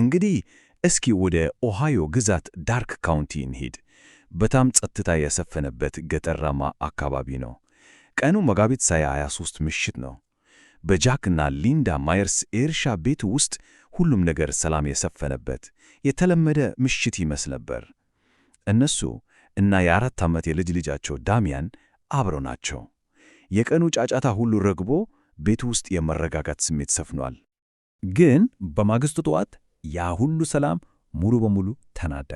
እንግዲህ እስኪ ወደ ኦሃዮ ግዛት ዳርክ ካውንቲ እንሂድ። በጣም ጸጥታ የሰፈነበት ገጠራማ አካባቢ ነው። ቀኑ መጋቢት 23 ምሽት ነው። በጃክና ሊንዳ ማየርስ የእርሻ ቤት ውስጥ ሁሉም ነገር ሰላም የሰፈነበት የተለመደ ምሽት ይመስል ነበር። እነሱ እና የ4 ዓመት የልጅ ልጃቸው ዳሚያን አብረው ናቸው። የቀኑ ጫጫታ ሁሉ ረግቦ ቤቱ ውስጥ የመረጋጋት ስሜት ሰፍኗል። ግን በማግስቱ ጠዋት ያ ሁሉ ሰላም ሙሉ በሙሉ ተናደ።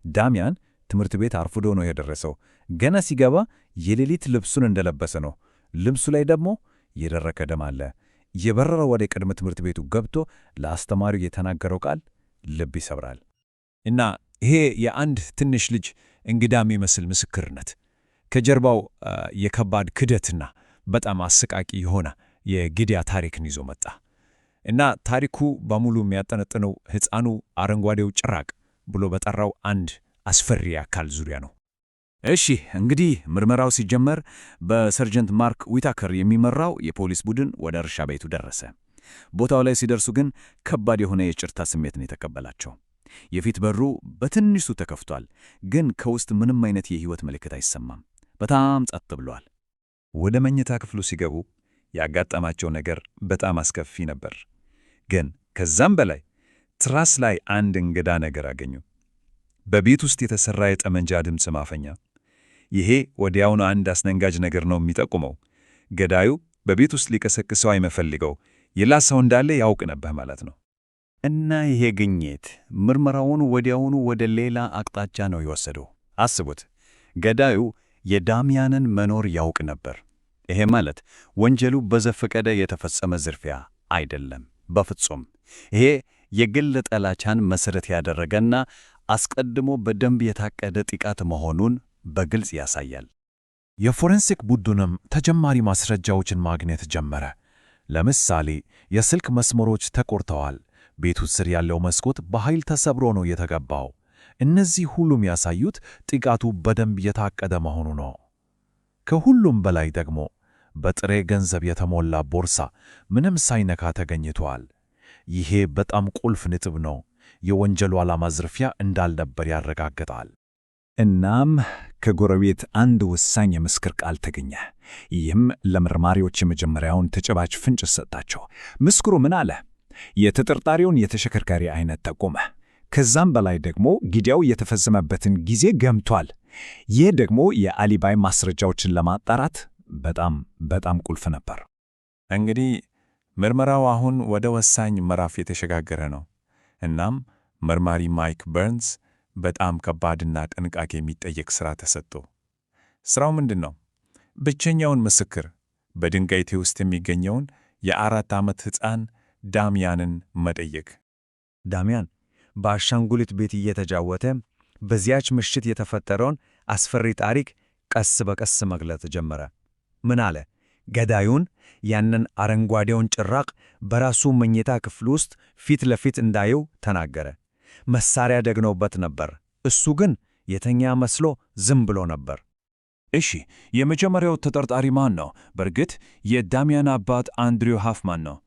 ዳሚያን ትምህርት ቤት አርፍዶ ነው የደረሰው። ገና ሲገባ የሌሊት ልብሱን እንደለበሰ ነው። ልብሱ ላይ ደግሞ የደረቀ ደም አለ። የበረረው ወደ ቅድመ ትምህርት ቤቱ ገብቶ ለአስተማሪው የተናገረው ቃል ልብ ይሰብራል። እና ይሄ የአንድ ትንሽ ልጅ እንግዳ የሚመስል ምስክርነት ከጀርባው የከባድ ክደትና በጣም አሰቃቂ የሆነ የግድያ ታሪክን ይዞ መጣ። እና ታሪኩ በሙሉ የሚያጠነጥነው ሕፃኑ አረንጓዴው ጭራቅ ብሎ በጠራው አንድ አስፈሪ አካል ዙሪያ ነው። እሺ እንግዲህ ምርመራው ሲጀመር በሰርጀንት ማርክ ዊታከር የሚመራው የፖሊስ ቡድን ወደ እርሻ ቤቱ ደረሰ። ቦታው ላይ ሲደርሱ ግን ከባድ የሆነ የጭርታ ስሜትን የተቀበላቸው። የፊት በሩ በትንሹ ተከፍቷል፣ ግን ከውስጥ ምንም አይነት የሕይወት ምልክት አይሰማም። በጣም ጸጥ ብሏል። ወደ መኝታ ክፍሉ ሲገቡ ያጋጠማቸው ነገር በጣም አስከፊ ነበር። ግን ከዛም በላይ ትራስ ላይ አንድ እንግዳ ነገር አገኙ። በቤት ውስጥ የተሰራ የጠመንጃ ድምፅ ማፈኛ። ይሄ ወዲያውኑ አንድ አስደንጋጭ ነገር ነው የሚጠቁመው። ገዳዩ በቤት ውስጥ ሊቀሰቅሰው አይመፈልገው ሌላ ሰው እንዳለ ያውቅ ነበር ማለት ነው። እና ይሄ ግኝት ምርመራውን ወዲያውኑ ወደ ሌላ አቅጣጫ ነው የወሰደው። አስቡት፣ ገዳዩ የዳሚያንን መኖር ያውቅ ነበር። ይሄ ማለት ወንጀሉ በዘፈቀደ የተፈጸመ ዝርፊያ አይደለም፣ በፍጹም። ይሄ የግል ጥላቻን መሠረት ያደረገና አስቀድሞ በደንብ የታቀደ ጥቃት መሆኑን በግልጽ ያሳያል። የፎረንሲክ ቡድንም ተጨማሪ ማስረጃዎችን ማግኘት ጀመረ። ለምሳሌ የስልክ መስመሮች ተቆርጠዋል። ቤቱ ስር ያለው መስኮት በኃይል ተሰብሮ ነው የተገባው። እነዚህ ሁሉም ያሳዩት ጥቃቱ በደንብ የታቀደ መሆኑ ነው። ከሁሉም በላይ ደግሞ በጥሬ ገንዘብ የተሞላ ቦርሳ ምንም ሳይነካ ተገኝቷል። ይሄ በጣም ቁልፍ ነጥብ ነው። የወንጀሉ ዓላማ ዝርፊያ እንዳልነበር ያረጋግጣል። እናም ከጎረቤት አንድ ወሳኝ የምስክር ቃል ተገኘ። ይህም ለመርማሪዎች የመጀመሪያውን ተጨባጭ ፍንጭ ሰጣቸው። ምስክሩ ምን አለ? የተጠርጣሪውን የተሽከርካሪ አይነት ጠቆመ። ከዛም በላይ ደግሞ ግድያው የተፈጸመበትን ጊዜ ገምቷል። ይህ ደግሞ የአሊባይ ማስረጃዎችን ለማጣራት በጣም ቁልፍ ነበር። እንግዲህ ምርመራው አሁን ወደ ወሳኝ ምዕራፍ የተሸጋገረ ነው። እናም መርማሪ ማይክ በርንስ በጣም ከባድና ጥንቃቄ የሚጠየቅ ሥራ ተሰጥቶ። ሥራው ምንድን ነው? ብቸኛውን ምስክር በድንጋይቴ ውስጥ የሚገኘውን የ4 ዓመት ሕፃን ዳሚያንን መጠየቅ። ዳሚያን በአሻንጉሊት ቤት እየተጫወተ በዚያች ምሽት የተፈጠረውን አስፈሪ ታሪክ ቀስ በቀስ መግለጽ ጀመረ። ምን አለ? ገዳዩን ያንን አረንጓዴውን ጭራቅ በራሱ መኝታ ክፍል ውስጥ ፊት ለፊት እንዳየው ተናገረ። መሳሪያ ደግነውበት ነበር። እሱ ግን የተኛ መስሎ ዝም ብሎ ነበር። እሺ፣ የመጀመሪያው ተጠርጣሪ ማን ነው? በእርግጥ የዳሚያን አባት አንድሪው ሃፍማን ነው።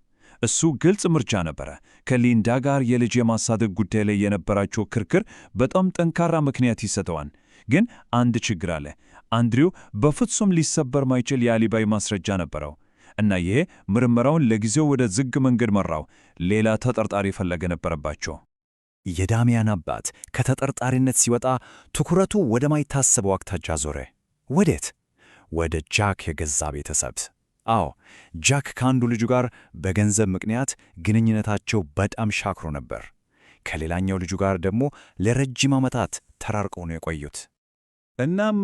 እሱ ግልጽ ምርጫ ነበረ። ከሊንዳ ጋር የልጅ የማሳደግ ጉዳይ ላይ የነበራቸው ክርክር በጣም ጠንካራ ምክንያት ይሰጠዋል። ግን አንድ ችግር አለ። አንድሪው በፍጹም ሊሰበር ማይችል የአሊባይ ማስረጃ ነበረው። እና ይሄ ምርመራውን ለጊዜው ወደ ዝግ መንገድ መራው። ሌላ ተጠርጣሪ ፈለገ ነበረባቸው። የዳሚያን አባት ከተጠርጣሪነት ሲወጣ ትኩረቱ ወደማይታሰበው አቅጣጫ ዞረ። ወዴት? ወደ ጃክ የገዛ ቤተሰብ። አዎ፣ ጃክ ከአንዱ ልጁ ጋር በገንዘብ ምክንያት ግንኙነታቸው በጣም ሻክሮ ነበር። ከሌላኛው ልጁ ጋር ደግሞ ለረጅም ዓመታት ተራርቀው ነው የቆዩት። እናም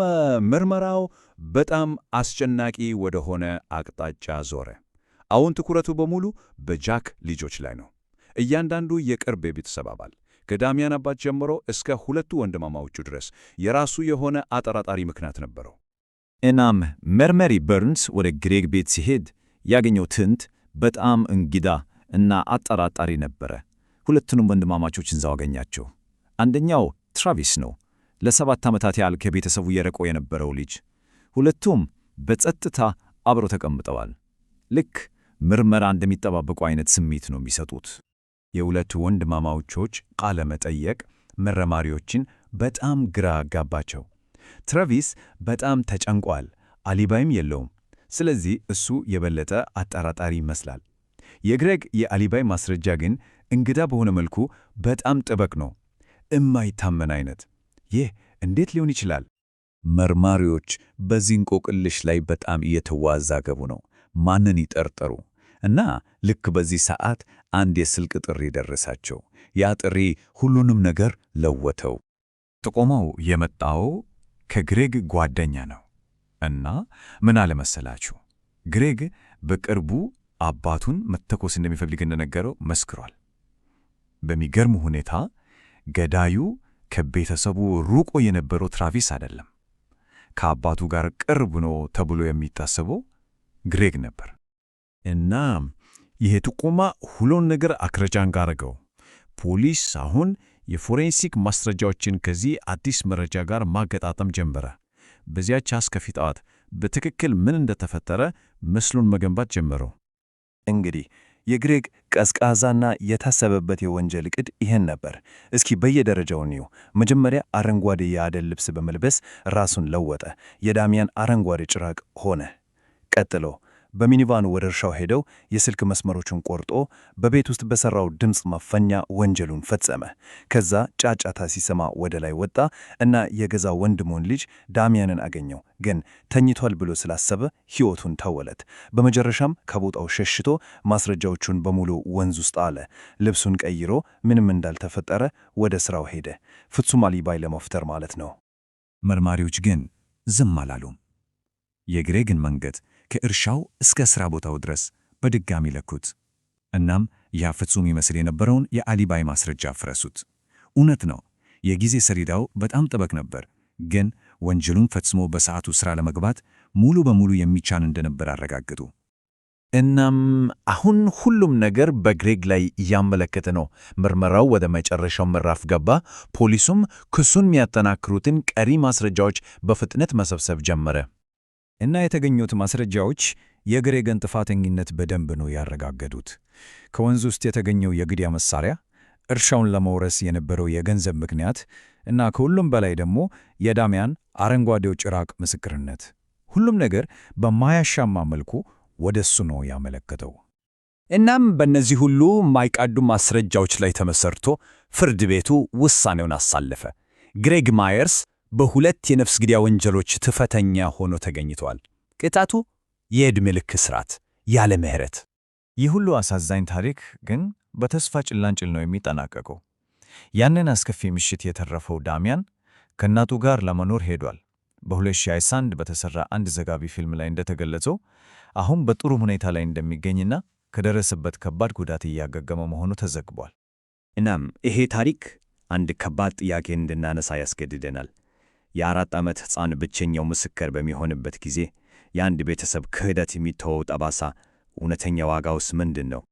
ምርመራው በጣም አስጨናቂ ወደሆነ አቅጣጫ ዞረ። አሁን ትኩረቱ በሙሉ በጃክ ልጆች ላይ ነው። እያንዳንዱ የቅርብ የቤተሰብ አባል ከዳሚያን አባት ጀምሮ እስከ ሁለቱ ወንድማማዎቹ ድረስ የራሱ የሆነ አጠራጣሪ ምክንያት ነበረው። እናም መርማሪ በርንስ ወደ ግሬግ ቤት ሲሄድ ያገኘው ትዕይንት በጣም እንግዳ እና አጠራጣሪ ነበረ። ሁለቱንም ወንድማማቾች እዛው አገኛቸው። አንደኛው ትራቪስ ነው፣ ለ7 ዓመታት ያህል ከቤተሰቡ የርቆ የነበረው ልጅ። ሁለቱም በጸጥታ አብረው ተቀምጠዋል። ልክ ምርመራ እንደሚጠባበቁ አይነት ስሜት ነው የሚሰጡት። የሁለቱ ወንድማማቾች ቃለ መጠየቅ መርማሪዎችን በጣም ግራ አጋባቸው። ትራቪስ በጣም ተጨንቋል፣ አሊባይም የለውም። ስለዚህ እሱ የበለጠ አጠራጣሪ ይመስላል። የግሬግ የአሊባይ ማስረጃ ግን እንግዳ በሆነ መልኩ በጣም ጥብቅ ነው፣ እማይታመን አይነት። ይህ እንዴት ሊሆን ይችላል? መርማሪዎች በዚህ እንቆቅልሽ ላይ በጣም እየተወዛገቡ ነው። ማንን ይጠርጠሩ? እና ልክ በዚህ ሰዓት አንድ የስልክ ጥሪ ደረሳቸው። ያ ጥሪ ሁሉንም ነገር ለወጠው። ጥቆማው የመጣው ከግሬግ ጓደኛ ነው። እና ምን አለ መሰላችሁ? ግሬግ በቅርቡ አባቱን መተኮስ እንደሚፈልግ እንደነገረው መስክሯል። በሚገርም ሁኔታ ገዳዩ ከቤተሰቡ ሩቆ የነበረው ትራቪስ አይደለም። ከአባቱ ጋር ቅርብ ነው ተብሎ የሚታሰበው ግሬግ ነበር። እና ይሄ ጥቆማ ሁሉን ነገር አክረጃን ጋረገው። ፖሊስ አሁን የፎሬንሲክ ማስረጃዎችን ከዚህ አዲስ መረጃ ጋር ማገጣጠም ጀመረ። በዚያች አስከፊ ጠዋት በትክክል ምን እንደተፈጠረ ምስሉን መገንባት ጀመረው። እንግዲህ የግሬግ ቀዝቃዛና የታሰበበት የወንጀል ዕቅድ ይሄን ነበር። እስኪ በየደረጃው እንየው። መጀመሪያ አረንጓዴ የአደን ልብስ በመልበስ ራሱን ለወጠ። የዳሚያን አረንጓዴ ጭራቅ ሆነ። ቀጥሎ በሚኒቫኑ ወደ እርሻው ሄደው የስልክ መስመሮቹን ቆርጦ በቤት ውስጥ በሠራው ድምፅ ማፈኛ ወንጀሉን ፈጸመ። ከዛ ጫጫታ ሲሰማ ወደ ላይ ወጣ እና የገዛ ወንድሙን ልጅ ዳሚያንን አገኘው። ግን ተኝቷል ብሎ ስላሰበ ሕይወቱን ተወለት። በመጨረሻም ከቦታው ሸሽቶ ማስረጃዎቹን በሙሉ ወንዝ ውስጥ አለ። ልብሱን ቀይሮ ምንም እንዳልተፈጠረ ወደ ሥራው ሄደ። ፍጹም አሊባይ ለመፍጠር ማለት ነው። መርማሪዎች ግን ዝም አላሉም። የግሬግን መንገድ ከእርሻው እስከ ሥራ ቦታው ድረስ በድጋሚ ለኩት። እናም ያ ፍጹም ይመስል የነበረውን የአሊባይ ማስረጃ አፈረሱት። እውነት ነው፣ የጊዜ ሰሌዳው በጣም ጥብቅ ነበር፣ ግን ወንጀሉን ፈጽሞ በሰዓቱ ሥራ ለመግባት ሙሉ በሙሉ የሚቻል እንደነበር አረጋገጡ። እናም አሁን ሁሉም ነገር በግሬግ ላይ እያመለከተ ነው። ምርመራው ወደ መጨረሻው ምዕራፍ ገባ። ፖሊሱም ክሱን የሚያጠናክሩትን ቀሪ ማስረጃዎች በፍጥነት መሰብሰብ ጀመረ። እና የተገኙት ማስረጃዎች የግሬግን ጥፋተኝነት በደንብ ነው ያረጋገጡት። ከወንዝ ውስጥ የተገኘው የግድያ መሳሪያ፣ እርሻውን ለመውረስ የነበረው የገንዘብ ምክንያት እና ከሁሉም በላይ ደግሞ የዳሚያን አረንጓዴው ጭራቅ ምስክርነት፣ ሁሉም ነገር በማያሻማ መልኩ ወደ እሱ ነው ያመለከተው። እናም በእነዚህ ሁሉ የማይቃዱ ማስረጃዎች ላይ ተመሰርቶ ፍርድ ቤቱ ውሳኔውን አሳለፈ። ግሬግ ማየርስ በሁለት የነፍስ ግድያ ወንጀሎች ጥፋተኛ ሆኖ ተገኝቷል። ቅጣቱ የዕድሜ ልክ እስራት ያለ ምሕረት። ይህ ሁሉ አሳዛኝ ታሪክ ግን በተስፋ ጭላንጭል ነው የሚጠናቀቀው። ያንን አስከፊ ምሽት የተረፈው ዳሚያን ከእናቱ ጋር ለመኖር ሄዷል። በ2021 በተሰራ አንድ ዘጋቢ ፊልም ላይ እንደተገለጸው አሁን በጥሩ ሁኔታ ላይ እንደሚገኝና ከደረሰበት ከባድ ጉዳት እያገገመ መሆኑ ተዘግቧል። እናም ይሄ ታሪክ አንድ ከባድ ጥያቄ እንድናነሳ ያስገድደናል። የ4 ዓመት ሕፃን ብቸኛው ምስክር በሚሆንበት ጊዜ የአንድ ቤተሰብ ክህደት የሚተወው ጠባሳ እውነተኛ ዋጋውስ ምንድን ነው?